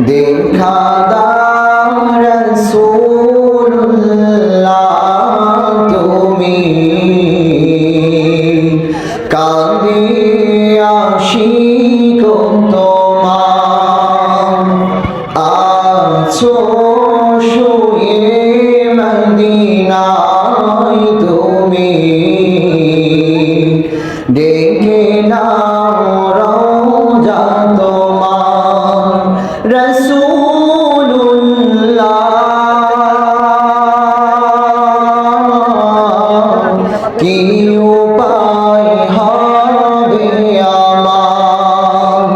দেখা দাও রাসূলুল্লাহ তুমি কাঁদে আশিক তোমার আছো শুয়ে মদিনায় তুমি ডেকে নাও রওজা তোমার রাসূলুল্লাহ কি উপায় হবে আমার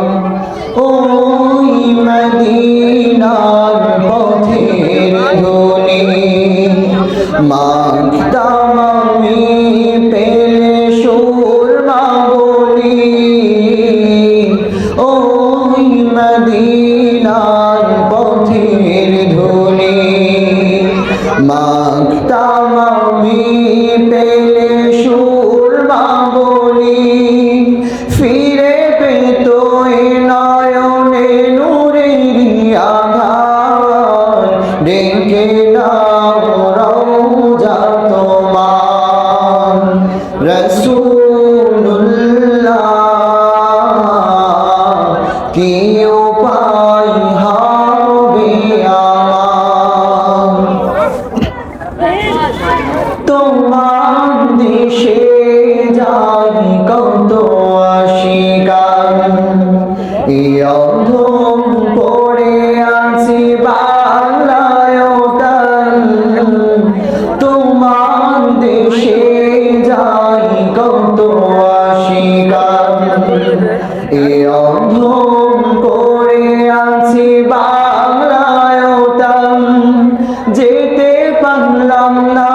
ওই মদিনার পথের ধুলি মাখতাম আমি পেলে সুরমা বলি ওই মদিনার পথের ধুলি মাখতাম আমি পেলে সুরমা বলি ফিরে পেত এ নয়নে নূরের আধার ডেকে নাও রওজা তোমার রাসূলুল্লাহ কি উপায় হবে আমার তোমার দেশে যাই কত আশিকার এই অধম পড়ে আছি বাংলায় তোমার দেশে যাই কত আশিকার এই অধম পড়ে আছি বাংলায় যেতে পারলাম না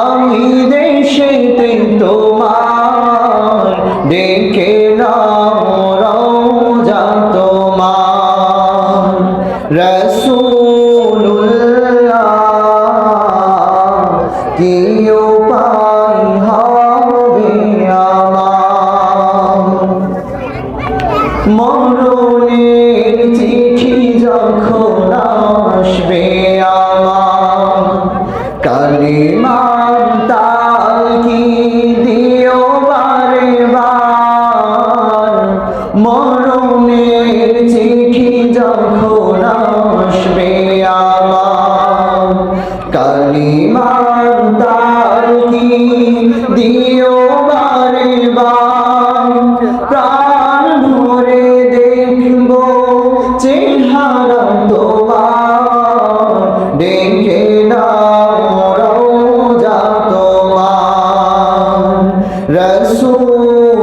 আমি দেশেতে তোমার ডেকে নাও রওজা তোমার রাসূলুল্লাহ কি উপায় হবে আমার মরণের চিঠি যখন আসবে আমার কালিমার তালকি দিও বারে বার মরণের চিঠি যখন আসবে আমার কালিমার তালকি দিও বারে বার প্রাণ ভরে দেখব চেহারা তোমার ডেকে নাও রওজা তোমার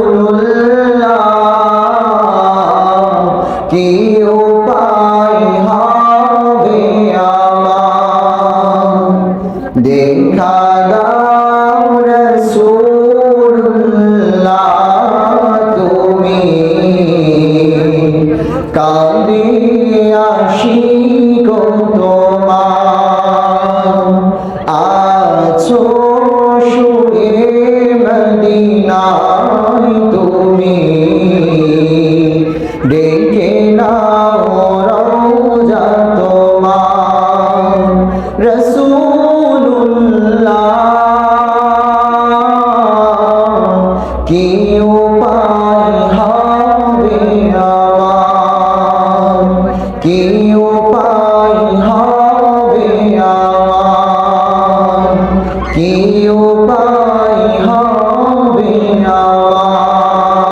রাসূলুল্লাহ কি উপায় হবে আমার দেখা দাও রাসূলুল্লাহ তুমি কাঁদে আশিক তোমার আছো শুয়ে মদিনায় তুমি ডেকে নাও রওজা তোমার রাসূলুল্লাহ কি উপায় হবে আমার কি উপায় হবে আমার কি